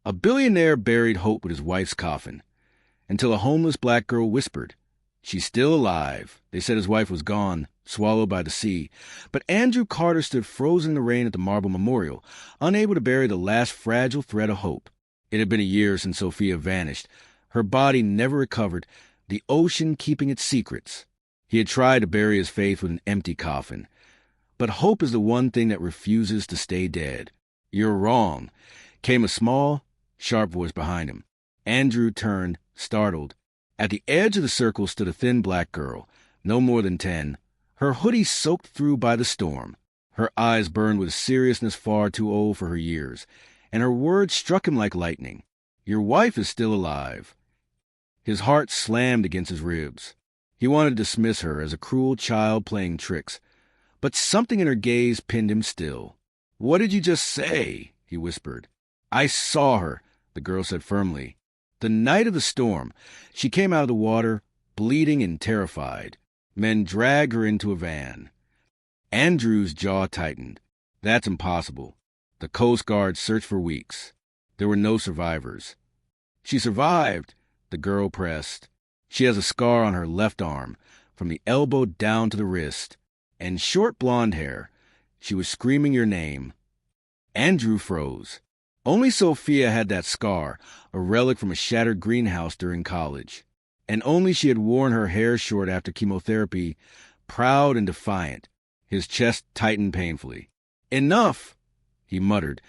A billionaire buried hope with his wife's coffin, until a homeless black girl whispered, "She's still alive." They said his wife was gone, swallowed by the sea. But Andrew Carter stood frozen in the rain at the marble memorial, unable to bury the last fragile thread of hope. It had been a year since Sophia vanished. Her body never recovered, the ocean keeping its secrets. He had tried to bury his faith with an empty coffin. But hope is the one thing that refuses to stay dead. "You're wrong," came a small, sharp voice behind him. Andrew turned, startled. At the edge of the circle stood a thin black girl, no more than 10, her hoodie soaked through by the storm. Her eyes burned with seriousness far too old for her years, and her words struck him like lightning. "Your wife is still alive." His heart slammed against his ribs. He wanted to dismiss her as a cruel child playing tricks, but something in her gaze pinned him still. "What did you just say?" he whispered. "I saw her," the girl said firmly. "The night of the storm. She came out of the water, bleeding and terrified. Men dragged her into a van." Andrew's jaw tightened. "That's impossible. The Coast Guard searched for weeks. There were no survivors." "She survived," the girl pressed. "She has a scar on her left arm, from the elbow down to the wrist, and short blonde hair. She was screaming your name." Andrew froze. Only Sophia had that scar, a relic from a shattered greenhouse during college. And only she had worn her hair short after chemotherapy, proud and defiant. His chest tightened painfully. "Enough!" he muttered,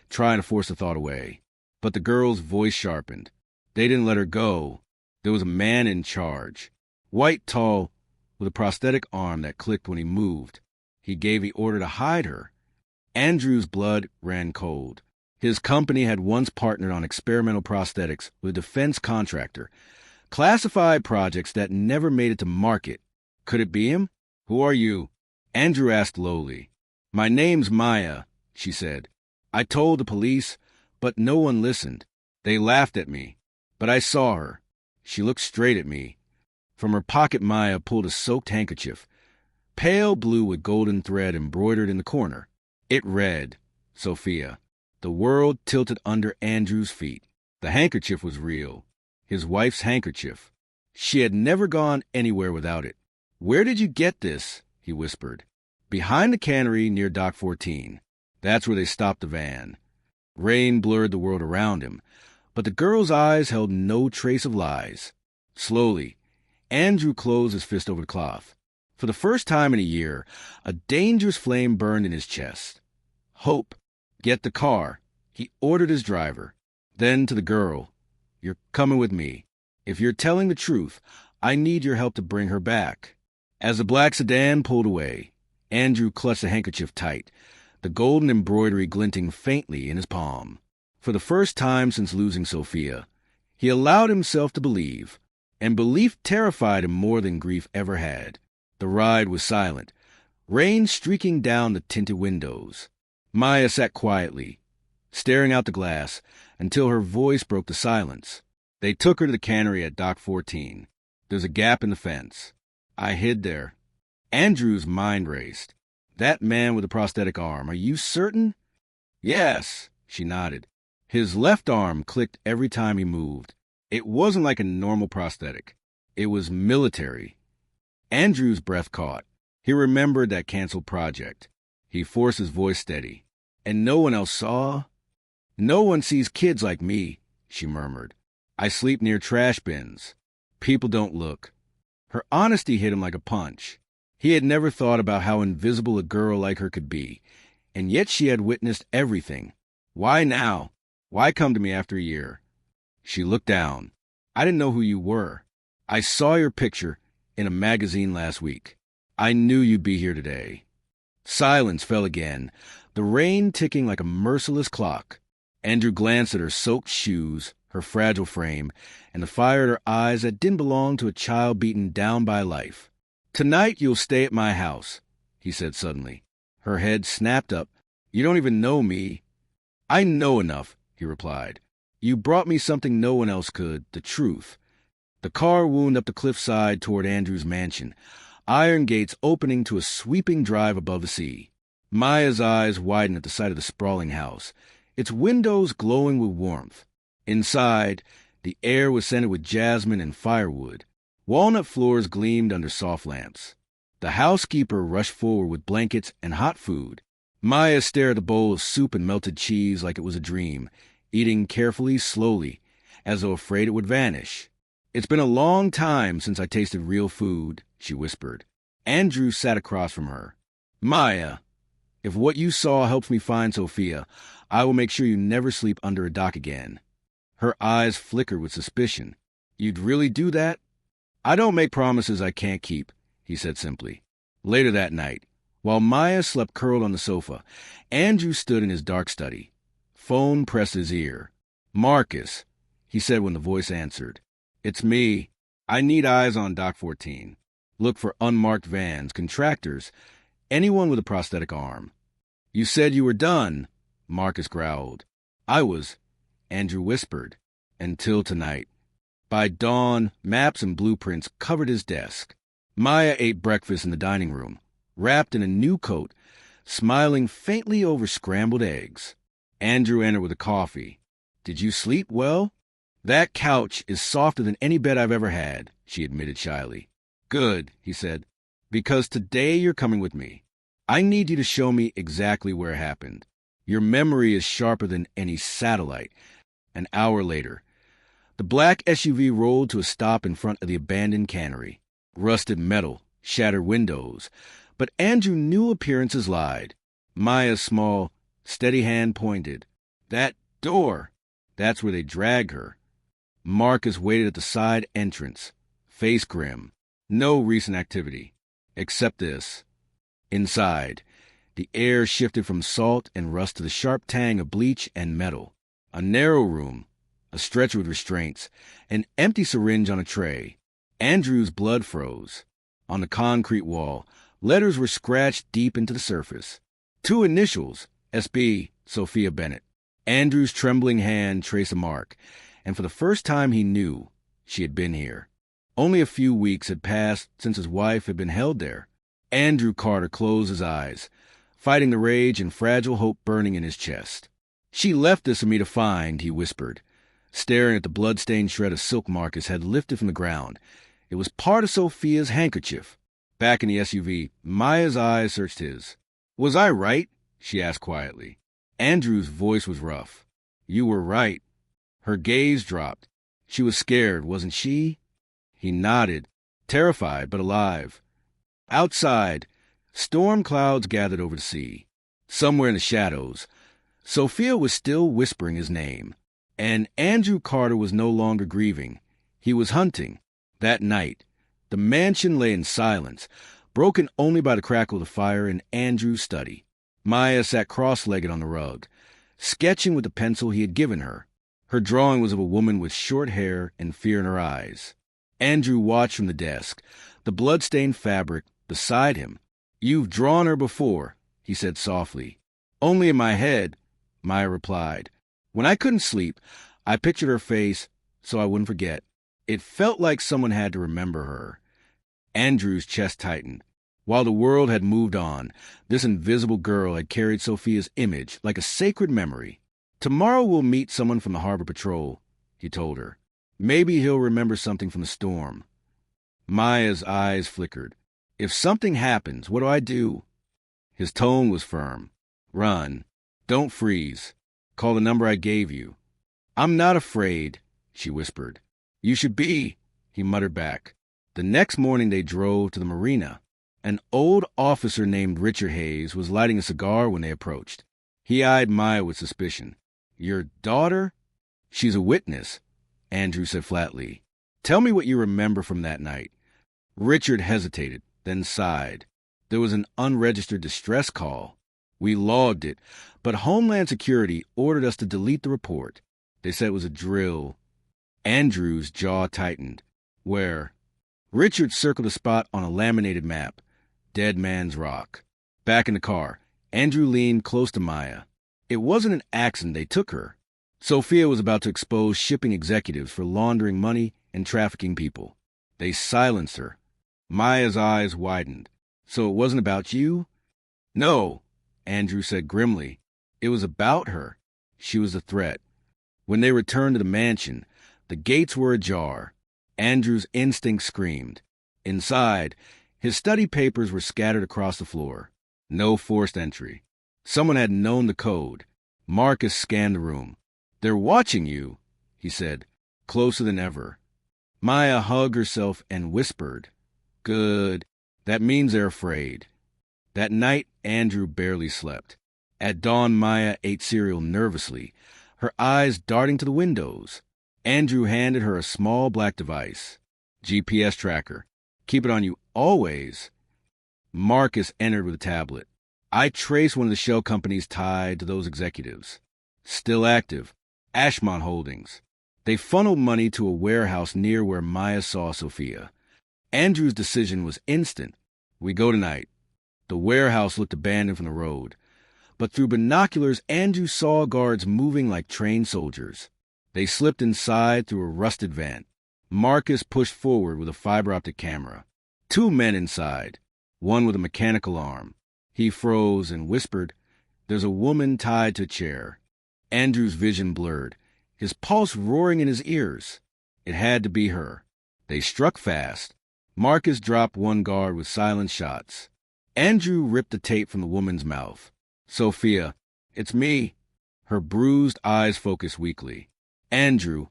trying to force the thought away. But the girl's voice sharpened. They didn't let her go. There was a man in charge. White, tall, with a prosthetic arm that clicked when he moved. He gave the order to hide her. Andrew's blood ran cold. His company had once partnered on experimental prosthetics with a defense contractor. Classified projects that never made it to market. Could it be him? "Who are you?" Andrew asked lowly. "My name's Maya," she said. "I told the police, but no one listened. They laughed at me. But I saw her. She looked straight at me." From her pocket, Maya pulled a soaked handkerchief, pale blue with golden thread embroidered in the corner. It read, "Sophia." The world tilted under Andrew's feet. The handkerchief was real. His wife's handkerchief. She had never gone anywhere without it. "Where did you get this?" he whispered. "Behind the cannery near Dock 14. That's where they stopped the van." Rain blurred the world around him, but the girl's eyes held no trace of lies. Slowly, Andrew closed his fist over the cloth. For the first time in a year, a dangerous flame burned in his chest. Hope. "Get the car," he ordered his driver. Then to the girl, "You're coming with me. If you're telling the truth, I need your help to bring her back." As the black sedan pulled away, Andrew clutched the handkerchief tight, the golden embroidery glinting faintly in his palm. For the first time since losing Sophia, he allowed himself to believe, and belief terrified him more than grief ever had. The ride was silent, rain streaking down the tinted windows. Maya sat quietly, staring out the glass, until her voice broke the silence. "They took her to the cannery at Dock 14. There's a gap in the fence. I hid there." Andrew's mind raced. "That man with the prosthetic arm, are you certain?" "Yes," she nodded. His left arm clicked every time he moved. It wasn't like a normal prosthetic. It was military. Andrew's breath caught. He remembered that canceled project. He forced his voice steady. "And no one else saw?" "No one sees kids like me," she murmured. "I sleep near trash bins. People don't look." Her honesty hit him like a punch. He had never thought about how invisible a girl like her could be, and yet she had witnessed everything. "Why now? Why come to me after a year?" She looked down. "I didn't know who you were. I saw your picture in a magazine last week. I knew you'd be here today." Silence fell again, the rain ticking like a merciless clock. Andrew glanced at her soaked shoes, her fragile frame, and the fire at her eyes that didn't belong to a child beaten down by life. "Tonight you'll stay at my house," he said suddenly. Her head snapped up. "You don't even know me." "I know enough," he replied. "You brought me something no one else could, the truth." The car wound up the cliffside toward Andrew's mansion, iron gates opening to a sweeping drive above the sea. Maya's eyes widened at the sight of the sprawling house, its windows glowing with warmth. Inside, the air was scented with jasmine and firewood. Walnut floors gleamed under soft lamps. The housekeeper rushed forward with blankets and hot food. Maya stared at the bowl of soup and melted cheese like it was a dream, eating carefully, slowly, as though afraid it would vanish. "It's been a long time since I tasted real food," she whispered. Andrew sat across from her. "Maya, if what you saw helps me find Sophia, I will make sure you never sleep under a dock again." Her eyes flickered with suspicion. "You'd really do that?" "I don't make promises I can't keep," he said simply. Later that night, while Maya slept curled on the sofa, Andrew stood in his dark study. Phone pressed his ear. "Marcus," he said when the voice answered. "It's me. I need eyes on Dock 14. Look for unmarked vans, contractors, anyone with a prosthetic arm." "You said you were done," Marcus growled. "I was," Andrew whispered, "until tonight." By dawn, maps and blueprints covered his desk. Maya ate breakfast in the dining room, wrapped in a new coat, smiling faintly over scrambled eggs. Andrew entered with a coffee. "Did you sleep well?" "That couch is softer than any bed I've ever had," she admitted shyly. "Good," he said, "because today you're coming with me. I need you to show me exactly where it happened. Your memory is sharper than any satellite." An hour later, the black SUV rolled to a stop in front of the abandoned cannery. Rusted metal, shattered windows, but Andrew knew appearances lied. Maya's small, steady hand pointed. "That door! That's where they dragged her." Marcus waited at the side entrance, face grim. No recent activity, except this. Inside, the air shifted from salt and rust to the sharp tang of bleach and metal. A narrow room, a stretcher with restraints, an empty syringe on a tray. Andrew's blood froze. On the concrete wall, letters were scratched deep into the surface. 2 initials, SB, Sophia Bennett. Andrew's trembling hand traced a mark, and for the first time he knew she had been here. Only a few weeks had passed since his wife had been held there. Andrew Carter closed his eyes, fighting the rage and fragile hope burning in his chest. "She left this for me to find," he whispered, staring at the blood-stained shred of silk Marcus had lifted from the ground. It was part of Sophia's handkerchief. Back in the SUV, Maya's eyes searched his. "Was I right?" she asked quietly. Andrew's voice was rough. "You were right." Her gaze dropped. "She was scared, wasn't she?" He nodded, terrified but alive. Outside, storm clouds gathered over the sea. Somewhere in the shadows, Sophia was still whispering his name. And Andrew Carter was no longer grieving. He was hunting. That night, the mansion lay in silence, broken only by the crackle of the fire in Andrew's study. Maya sat cross-legged on the rug, sketching with the pencil he had given her. Her drawing was of a woman with short hair and fear in her eyes. Andrew watched from the desk, the blood-stained fabric beside him. "You've drawn her before," he said softly. "Only in my head," Maya replied. "When I couldn't sleep, I pictured her face so I wouldn't forget. It felt like someone had to remember her." Andrew's chest tightened. While the world had moved on, this invisible girl had carried Sophia's image like a sacred memory. "Tomorrow we'll meet someone from the Harbor Patrol," he told her. "Maybe he'll remember something from the storm." Maya's eyes flickered. "If something happens, what do I do?" His tone was firm. "Run. Don't freeze. Call the number I gave you." "I'm not afraid," she whispered. "You should be," he muttered back. The next morning they drove to the marina. An old officer named Richard Hayes was lighting a cigar when they approached. He eyed Maya with suspicion. "Your daughter?" "She's a witness," Andrew said flatly. "Tell me what you remember from that night." Richard hesitated, then sighed. "There was an unregistered distress call. We logged it, but Homeland Security ordered us to delete the report. They said it was a drill." Andrew's jaw tightened. "Where?" Richard circled a spot on a laminated map. Dead Man's Rock. Back in the car, Andrew leaned close to Maya. "It wasn't an accident they took her. Sophia was about to expose shipping executives for laundering money and trafficking people. They silenced her." Maya's eyes widened. "So it wasn't about you?" "No," Andrew said grimly. "It was about her. She was a threat. When they returned to the mansion, the gates were ajar. Andrew's instinct screamed. Inside, his study papers were scattered across the floor. No forced entry. Someone had known the code. Marcus scanned the room. "They're watching you," he said, closer than ever. Maya hugged herself and whispered, "Good. That means they're afraid." That night, Andrew barely slept. At dawn, Maya ate cereal nervously, her eyes darting to the windows. Andrew handed her a small black device. "GPS tracker. Keep it on you always." Marcus entered with a tablet. "I traced one of the shell companies tied to those executives. Still active. Ashmont Holdings. They funneled money to a warehouse near where Maya saw Sophia." Andrew's decision was instant. "We go tonight." The warehouse looked abandoned from the road. But through binoculars, Andrew saw guards moving like trained soldiers. They slipped inside through a rusted vent. Marcus pushed forward with a fiber-optic camera. 2 men inside, one with a mechanical arm. He froze and whispered, "There's a woman tied to a chair." Andrew's vision blurred, his pulse roaring in his ears. It had to be her. They struck fast. Marcus dropped one guard with silent shots. Andrew ripped the tape from the woman's mouth. "Sophia, it's me." Her bruised eyes focused weakly. "Andrew."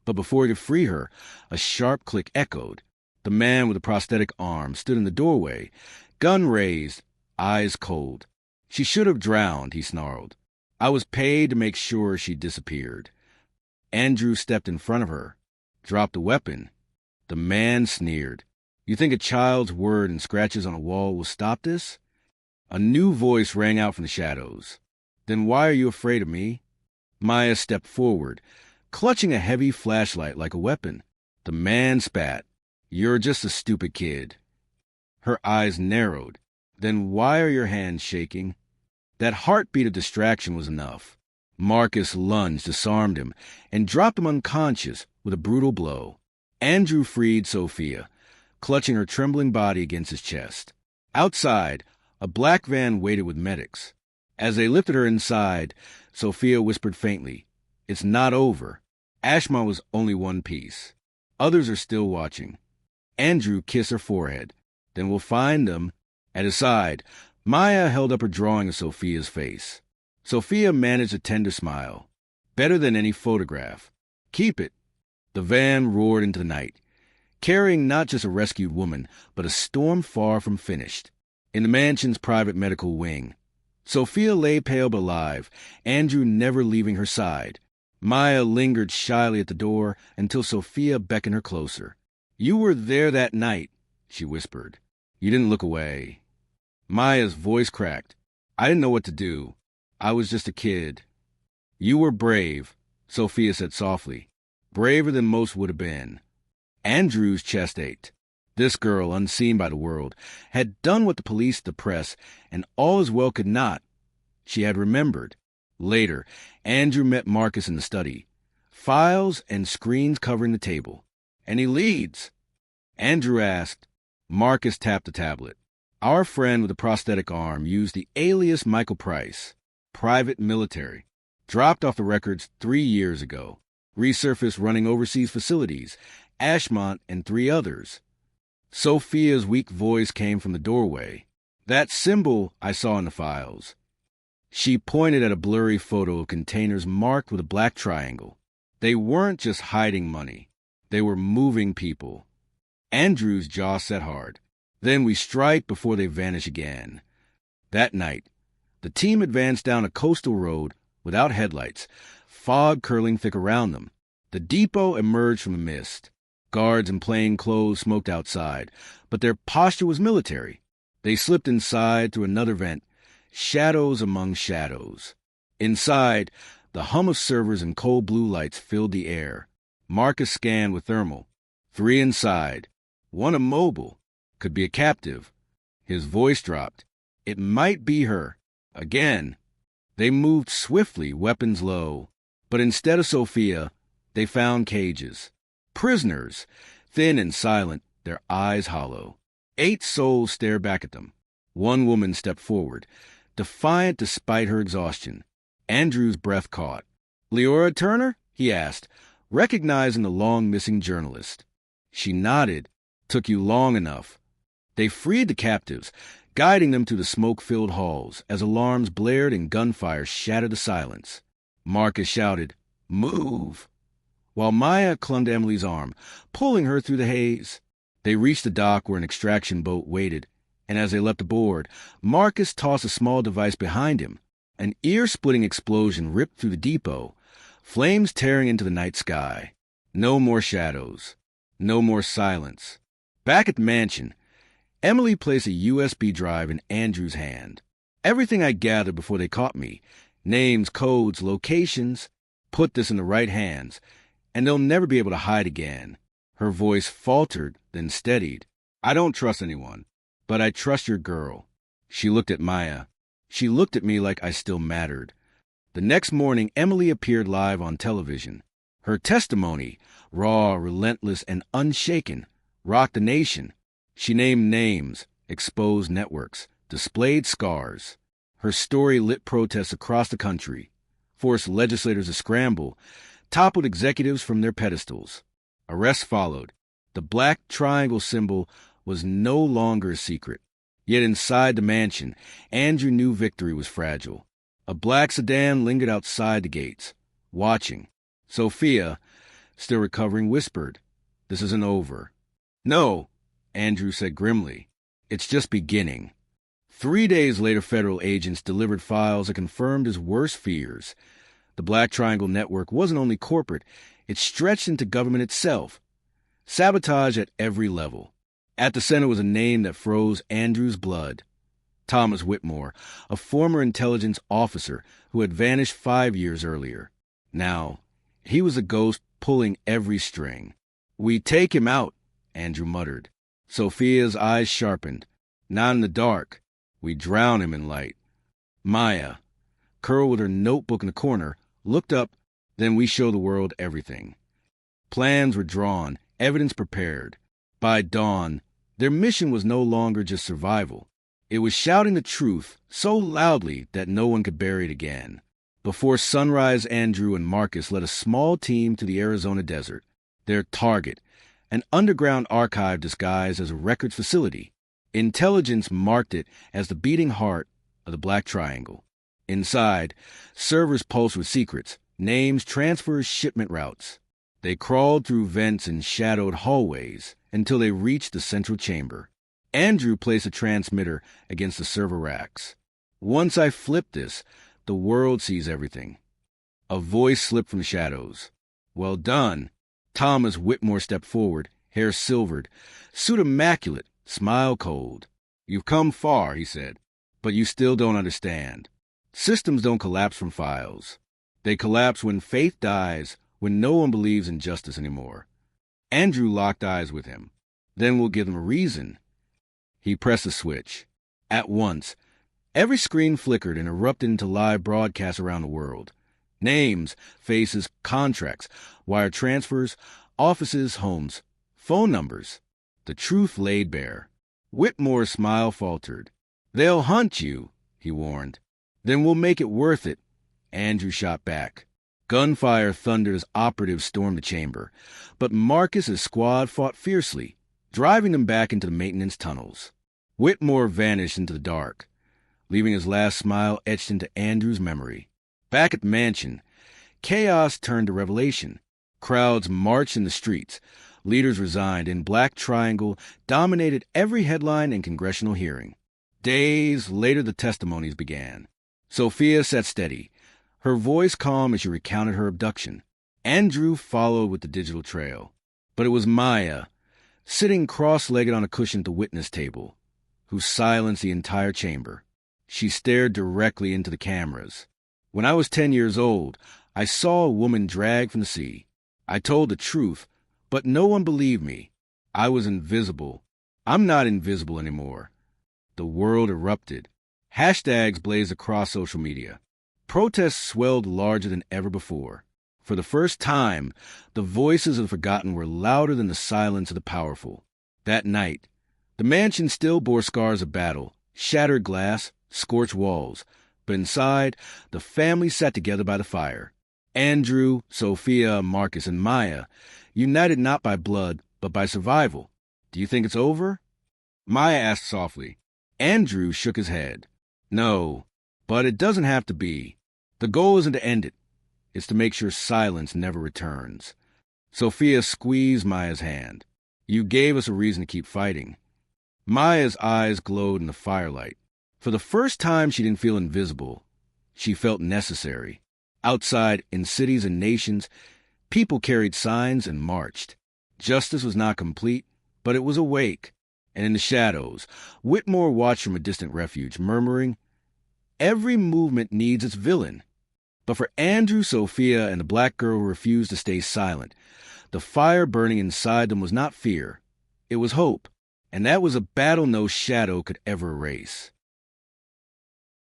But before he could free her, a sharp click echoed. The man with the prosthetic arm stood in the doorway, gun raised, eyes cold. "She should have drowned," he snarled. "I was paid to make sure she disappeared." Andrew stepped in front of her, dropped the weapon. The man sneered. "You think a child's word and scratches on a wall will stop this?" A new voice rang out from the shadows. "Then why are you afraid of me?" Maya stepped forward, clutching a heavy flashlight like a weapon. The man spat. "You're just a stupid kid." Her eyes narrowed. "Then why are your hands shaking?" That heartbeat of distraction was enough. Marcus lunged, disarmed him, and dropped him unconscious with a brutal blow. Andrew freed Sophia, clutching her trembling body against his chest. Outside, a black van waited with medics. As they lifted her inside, Sophia whispered faintly, "It's not over. Ashmont was only one piece. Others are still watching." Andrew kissed her forehead. "Then we'll find them." At his side, Maya held up her drawing of Sophia's face. Sophia managed a tender smile. "Better than any photograph. Keep it." The van roared into the night, carrying not just a rescued woman, but a storm far from finished. In the mansion's private medical wing, Sophia lay pale but alive, Andrew never leaving her side. Maya lingered shyly at the door until Sophia beckoned her closer. "You were there that night," she whispered. "You didn't look away." Maya's voice cracked. "I didn't know what to do. I was just a kid." "You were brave," Sophia said softly. "Braver than most would have been." Andrew's chest ached. This girl, unseen by the world, had done what the police, the press, and all as well could not. She had remembered. Later, Andrew met Marcus in the study. Files and screens covering the table. "Any leads?" Andrew asked. Marcus tapped the tablet. "Our friend with the prosthetic arm used the alias Michael Price. Private military. Dropped off the records 3 years ago. Resurfaced running overseas facilities. Ashmont and 3 others." Sophia's weak voice came from the doorway. "That symbol I saw in the files." She pointed at a blurry photo of containers marked with a black triangle. They weren't just hiding money. They were moving people. Andrew's jaw set hard. "Then we strike before they vanish again." That night, the team advanced down a coastal road without headlights, fog curling thick around them. The depot emerged from the mist. Guards in plain clothes smoked outside, but their posture was military. They slipped inside through another vent, shadows among shadows. Inside, the hum of servers and cold blue lights filled the air. Marcus scanned with thermal. 3 inside. 1 immobile. Could be a captive. His voice dropped. It might be her. Again. They moved swiftly, weapons low. But instead of Sophia, they found cages. Prisoners, thin and silent, their eyes hollow. 8 souls stared back at them. 1 woman stepped forward, defiant despite her exhaustion. Andrew's breath caught. Leora Turner? He asked, recognizing the long-missing journalist. She nodded. Took you long enough. They freed the captives, guiding them through the smoke-filled halls as alarms blared and gunfire shattered the silence. Marcus shouted, "Move!" while Maya clung to Emily's arm, pulling her through the haze. They reached the dock where an extraction boat waited, and as they leapt aboard, Marcus tossed a small device behind him. An ear-splitting explosion ripped through the depot, flames tearing into the night sky. No more shadows. No more silence. Back at the mansion, Emily placed a USB drive in Andrew's hand. Everything I gathered before they caught me, names, codes, locations, put this in the right hands, and they'll never be able to hide again. Her voice faltered, then steadied. I don't trust anyone, but I trust your girl. She looked at Maya. She looked at me like I still mattered. The next morning, Emily appeared live on television. Her testimony, raw, relentless, and unshaken, rocked the nation. She named names, exposed networks, displayed scars. Her story lit protests across the country, forced legislators to scramble, toppled executives from their pedestals. Arrests followed. The black triangle symbol was no longer a secret. Yet inside the mansion, Andrew knew victory was fragile. A black sedan lingered outside the gates, watching. Sophia, still recovering, whispered, "This isn't over." "No," Andrew said grimly. "It's just beginning." 3 days later, federal agents delivered files that confirmed his worst fears. The Black Triangle Network wasn't only corporate, it stretched into government itself. Sabotage at every level. At the center was a name that froze Andrew's blood. Thomas Whitmore, a former intelligence officer who had vanished 5 years earlier. Now, he was a ghost pulling every string. "We take him out," Andrew muttered. Sophia's eyes sharpened. "Not in the dark. We drown him in light." Maya, curled with her notebook in the corner, looked up. "Then we show the world everything." Plans were drawn, evidence prepared. By dawn, their mission was no longer just survival. It was shouting the truth so loudly that no one could bury it again. Before sunrise, Andrew and Marcus led a small team to the Arizona desert. Their target, an underground archive disguised as a records facility. Intelligence marked it as the beating heart of the Black Triangle. Inside, servers pulsed with secrets, names, transfers, shipment routes. They crawled through vents and shadowed hallways until they reached the central chamber. Andrew placed a transmitter against the server racks. "Once I flip this, the world sees everything." A voice slipped from the shadows. "Well done." Thomas Whitmore stepped forward, hair silvered, suit immaculate, smile cold. "You've come far," he said, "but you still don't understand. Systems don't collapse from files. They collapse when faith dies, when no one believes in justice anymore." Andrew locked eyes with him. "Then we'll give them a reason." He pressed a switch. At once, every screen flickered and erupted into live broadcasts around the world. Names, faces, contracts, wire transfers, offices, homes, phone numbers. The truth laid bare. Whitmore's smile faltered. "They'll hunt you," he warned. "Then we'll make it worth it." Andrew shot back. Gunfire thundered as operatives stormed the chamber, but Marcus's squad fought fiercely, driving them back into the maintenance tunnels. Whitmore vanished into the dark, leaving his last smile etched into Andrew's memory. Back at the mansion, chaos turned to revelation. Crowds marched in the streets. Leaders resigned, and Black Triangle dominated every headline and congressional hearing. Days later, the testimonies began. Sophia sat steady, her voice calm as she recounted her abduction. Andrew followed with the digital trail. But it was Maya, sitting cross-legged on a cushion at the witness table, who silenced the entire chamber. She stared directly into the cameras. "When I was 10 years old, I saw a woman dragged from the sea. I told the truth, but no one believed me. I was invisible. I'm not invisible anymore." The world erupted. Hashtags blazed across social media. Protests swelled larger than ever before. For the first time, the voices of the forgotten were louder than the silence of the powerful. That night, the mansion still bore scars of battle, shattered glass, scorched walls, but inside, the family sat together by the fire. Andrew, Sophia, Marcus, and Maya, united not by blood, but by survival. Do you think it's over? Maya asked softly. Andrew shook his head. No, but it doesn't have to be. The goal isn't to end it. It's to make sure silence never returns. Sophia squeezed Maya's hand. You gave us a reason to keep fighting. Maya's eyes glowed in the firelight. For the first time, she didn't feel invisible. She felt necessary. Outside, in cities and nations, people carried signs and marched. Justice was not complete, but it was awake. And in the shadows, Whitmore watched from a distant refuge, murmuring, "Every movement needs its villain." But for Andrew, Sophia, and the black girl who refused to stay silent, the fire burning inside them was not fear. It was hope. And that was a battle no shadow could ever erase.